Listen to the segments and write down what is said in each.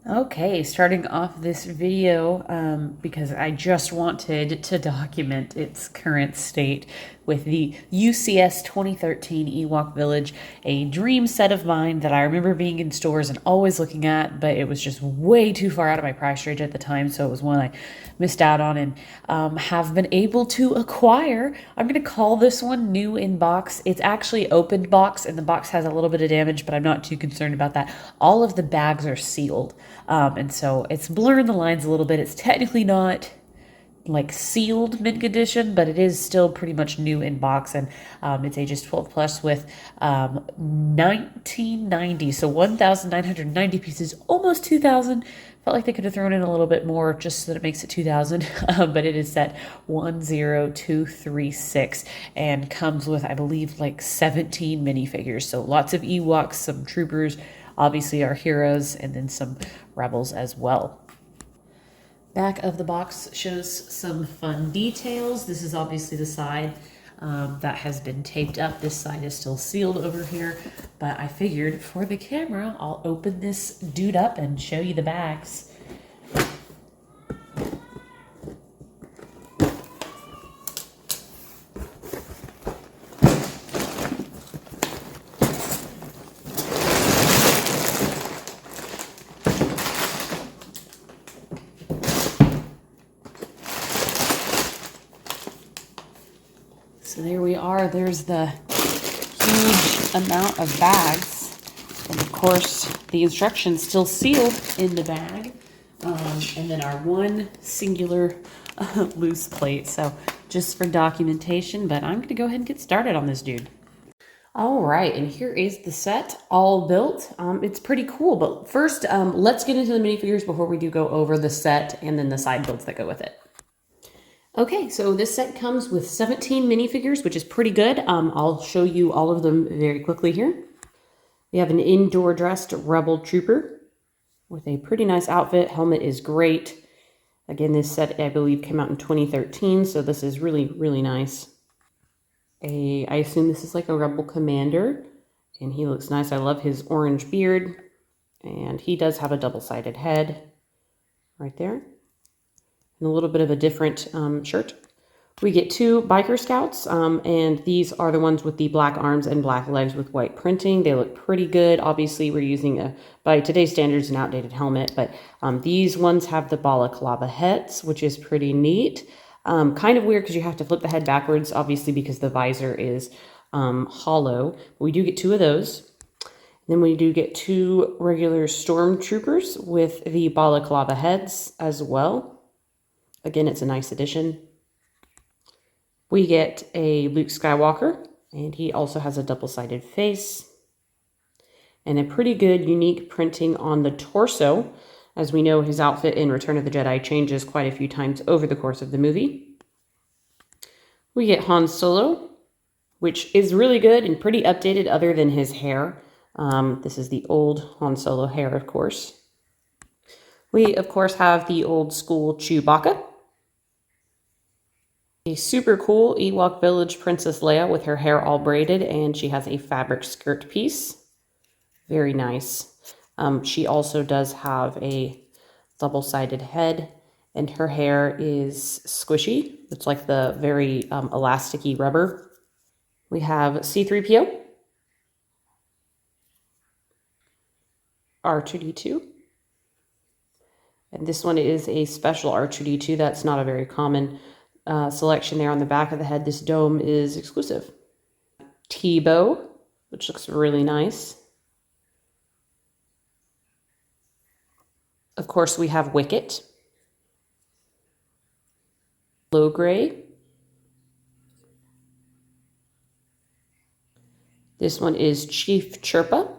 Okay, starting off this video because I just wanted to document its current state with the UCS 2013 Ewok Village, a dream set of mine that I remember being in stores and always looking at, but it was just way too far out of my price range at the time, so it was one I missed out on and have been able to acquire. I'm going to call this one new in box. It's actually opened box, and the box has a little bit of damage, but I'm not too concerned about that. All of the bags are sealed. And so it's blurring the lines a little bit. It's technically not like sealed mint condition, but it is still pretty much new in box, and it's ages 12 plus with 1990, so 1,990 pieces, almost 2,000. Felt like they could have thrown in a little bit more just so that it makes it 2,000, but it is set 10236 and comes with, I believe, like 17 minifigures. So lots of Ewoks, some troopers, obviously our heroes, and then some rebels as well. Back of the box shows some fun details. This is obviously the side that has been taped up. This side is still sealed over here, but I figured for the camera, I'll open this dude up and show you the bags. So there we are. There's the huge amount of bags. And of course, the instructions still sealed in the bag. And then our one singular loose plate. So just for documentation, but I'm going to go ahead and get started on this dude. All right, and here is the set all built. It's pretty cool, but first, let's get into the minifigures before we do go over the set and then the side builds that go with it. Okay, so this set comes with 17 minifigures, which is pretty good. I'll show you all of them very quickly here. We have an indoor dressed rebel trooper with a pretty nice outfit. Helmet is great. Again, this set, I believe, came out in 2013, so this is really, really nice. I assume this is like a rebel commander, and he looks nice. I love his orange beard, and he does have a double-sided head right there. And a little bit of a different shirt. We get two biker scouts, and these are the ones with the black arms and black legs with white printing. They look pretty good. Obviously, we're using, by today's standards, an outdated helmet, but these ones have the balaclava heads, which is pretty neat. Kind of weird because you have to flip the head backwards, obviously, because the visor is hollow. We do get two of those. Then we do get two regular stormtroopers with the balaclava heads as well. Again, it's a nice addition. We get a Luke Skywalker, and he also has a double-sided face. And a pretty good, unique printing on the torso. As we know, his outfit in Return of the Jedi changes quite a few times over the course of the movie. We get Han Solo, which is really good and pretty updated other than his hair. This is the old Han Solo hair, of course. We, of course, have the old school Chewbacca. A super cool Ewok Village Princess Leia with her hair all braided, and she has a fabric skirt piece. Very nice. She also does have a double-sided head, and her hair is squishy. It's like the very elasticy rubber. We have C-3PO, R2-D2, and this one is a special R2-D2. That's not a very common selection there on the back of the head. This dome is exclusive. T-Bow, which looks really nice. Of course, we have Wicket. Logray. This one is Chief Chirpa.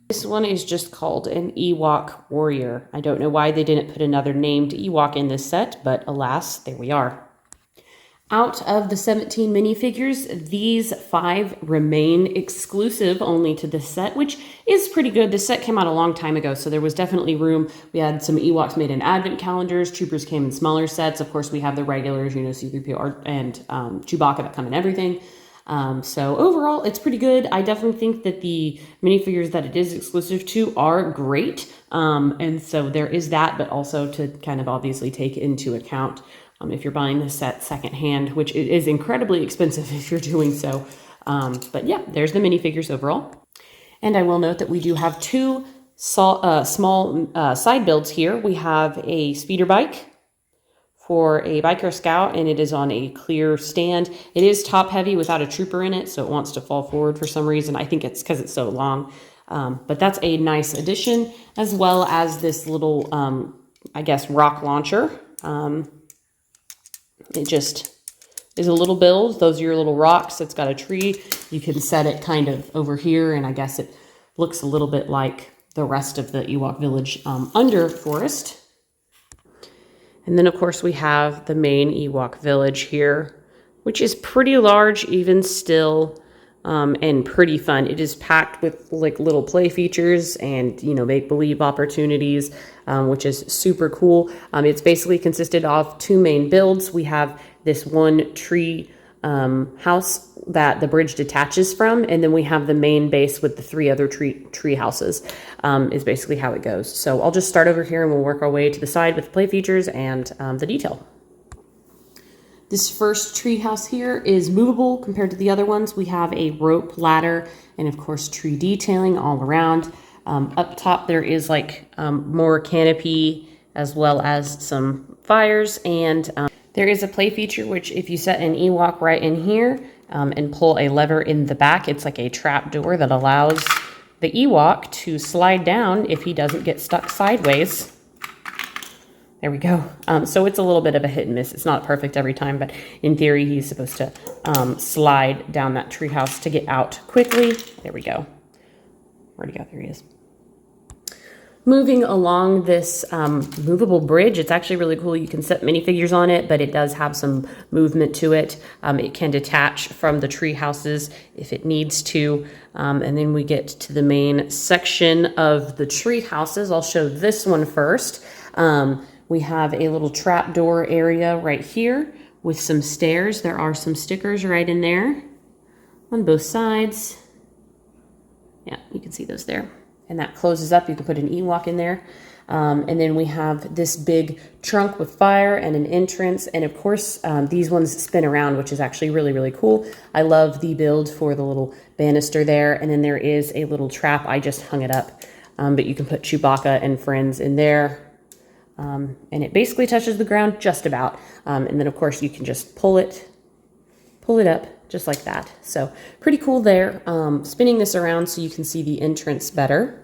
This one is just called an Ewok Warrior. I don't know why they didn't put another named Ewok in this set, but alas, there we are. Out of the 17 minifigures, these 5 remain exclusive only to this set, which is pretty good. This set came out a long time ago, so there was definitely room. We had some Ewoks made in advent calendars. Troopers came in smaller sets. Of course, we have the regulars, you know, C-3PO and Chewbacca that come in everything. So overall, it's pretty good. I definitely think that the minifigures that it is exclusive to are great. And so there is that, but also to kind of obviously take into account if you're buying the set secondhand, which is incredibly expensive if you're doing so. But yeah, there's the minifigures overall. And I will note that we do have two small side builds here. We have a speeder bike for a biker scout, and it is on a clear stand. It is top heavy without a trooper in it, so it wants to fall forward for some reason. I think it's because it's so long. But that's a nice addition, as well as this little, I guess, rock launcher. It just is a little build. Those are your little rocks. It's got a tree. You can set it kind of over here, and I guess it looks a little bit like the rest of the Ewok village under forest. And then, of course, we have the main Ewok village here, which is pretty large even still, and pretty fun. It is packed with like little play features and, you know, make-believe opportunities, which is super cool. It's basically consisted of two main builds. We have this one tree house that the bridge detaches from, and then we have the main base with the three other tree houses, is basically how it goes. So I'll just start over here and we'll work our way to the side with the play features and the detail. This first tree house here is movable compared to the other ones. We have a rope ladder and of course tree detailing all around. Up top there is like more canopy as well as some fires, and there is a play feature which if you set an Ewok right in here and pull a lever in the back, it's like a trap door that allows the Ewok to slide down if he doesn't get stuck sideways. There we go. So it's a little bit of a hit and miss. It's not perfect every time, but in theory, he's supposed to slide down that treehouse to get out quickly. There we go. Where'd he go? There he is. Moving along this movable bridge, it's actually really cool. You can set minifigures on it, but it does have some movement to it. It can detach from the tree houses if it needs to. And then we get to the main section of the tree houses. I'll show this one first. We have a little trap door area right here with some stairs. There are some stickers right in there on both sides. Yeah, you can see those there. And that closes up. You can put an Ewok in there. And then we have this big trunk with fire and an entrance. And of course, these ones spin around, which is actually really, really cool. I love the build for the little banister there. And then there is a little trap. I just hung it up. But you can put Chewbacca and friends in there. And it basically touches the ground just about. And then of course you can just pull it up just like that. So pretty cool there. Spinning this around so you can see the entrance better.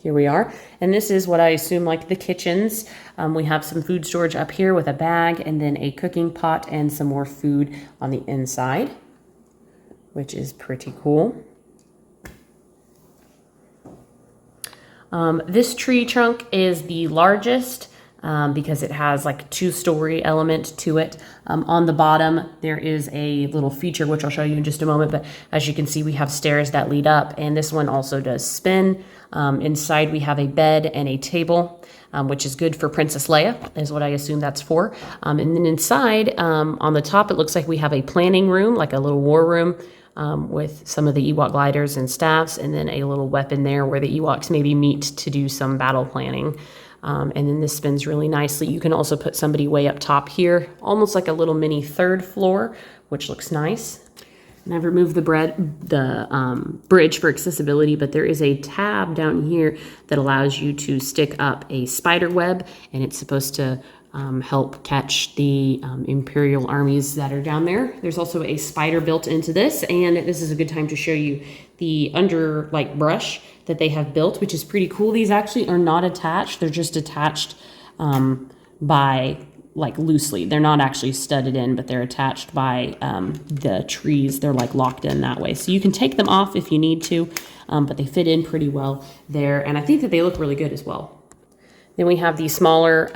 Here we are. And this is what I assume like the kitchens. We have some food storage up here with a bag and then a cooking pot and some more food on the inside, which is pretty cool. This tree trunk is the largest because it has like a two-story element to it. On the bottom, there is a little feature, which I'll show you in just a moment. But as you can see, we have stairs that lead up, and this one also does spin. Inside, we have a bed and a table, which is good for Princess Leia, is what I assume that's for. And then inside, on the top, it looks like we have a planning room, like a little war room. With some of the Ewok gliders and staffs, and then a little weapon there where the Ewoks maybe meet to do some battle planning. And then this spins really nicely. You can also put somebody way up top here, almost like a little mini third floor, which looks nice. And I've removed the bridge for accessibility, but there is a tab down here that allows you to stick up a spider web, and it's supposed to help catch the Imperial armies that are down there. There's also a spider built into this, and this is a good time to show you the brush that they have built, which is pretty cool. These actually are not attached. They're just attached by loosely. They're not actually studded in, but they're attached by the trees. They're locked in that way. So you can take them off if you need to, but they fit in pretty well there. And I think that they look really good as well. Then we have the smaller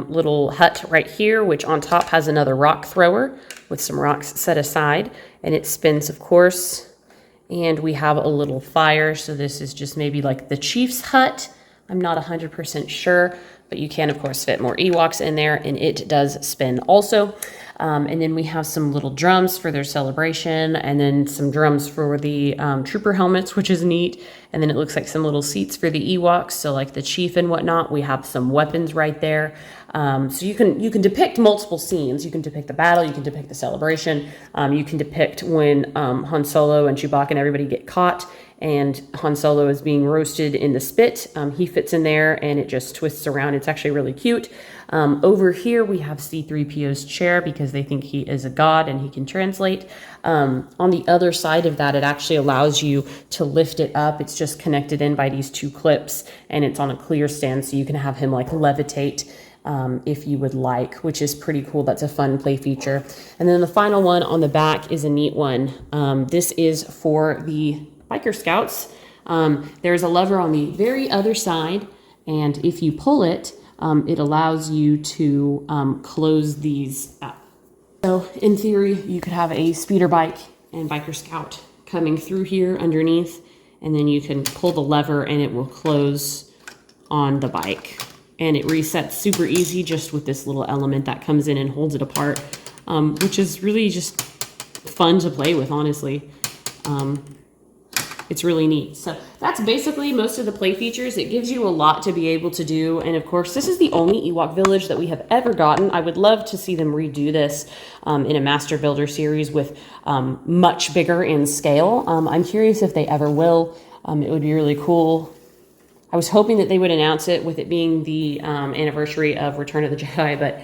little hut right here, which on top has another rock thrower with some rocks set aside, and it spins, of course. And we have a little fire, so this is just maybe like the chief's hut. I'm not 100% sure, but you can, of course, fit more Ewoks in there, and it does spin also. And then we have some little drums for their celebration, and then some drums for the trooper helmets, which is neat. And then it looks like some little seats for the Ewoks, so like the chief and whatnot. We have some weapons right there. So you can depict multiple scenes. You can depict the battle, you can depict the celebration, you can depict when Han Solo and Chewbacca and everybody get caught, and Han Solo is being roasted in the spit. He fits in there, and it just twists around. It's actually really cute. Over here, we have C-3PO's chair because they think he is a god and he can translate. On the other side of that, it actually allows you to lift it up. It's just connected in by these two clips, and it's on a clear stand, so you can have him like levitate if you would like, which is pretty cool. That's a fun play feature. And then the final one on the back is a neat one. This is for the biker scouts. There's a lever on the very other side, and if you pull it, it allows you to close these up. So in theory, you could have a speeder bike and biker scout coming through here underneath, and then you can pull the lever and it will close on the bike. And it resets super easy just with this little element that comes in and holds it apart, which is really just fun to play with, honestly. It's really neat. So that's basically most of the play features. It gives you a lot to be able to do. And of course, this is the only Ewok village that we have ever gotten. I would love to see them redo this in a Master Builder series with much bigger in scale. I'm curious if they ever will. It would be really cool. I was hoping that they would announce it with it being the anniversary of Return of the Jedi, but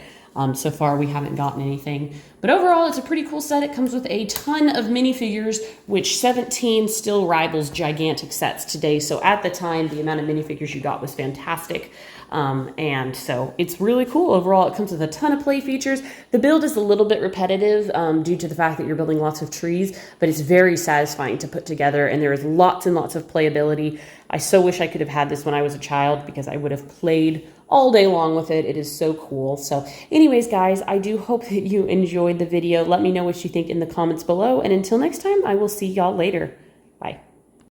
so far we haven't gotten anything. But overall, it's a pretty cool set. It comes with a ton of minifigures, which 17 still rivals gigantic sets today. So at the time, the amount of minifigures you got was fantastic. And so it's really cool. Overall, it comes with a ton of play features. The build is a little bit repetitive due to the fact that you're building lots of trees, but it's very satisfying to put together, and there is lots and lots of playability. I so wish I could have had this when I was a child because I would have played all day long with it. It is so cool. So anyways, guys, I do hope that you enjoyed the video. Let me know what you think in the comments below. And until next time, I will see y'all later.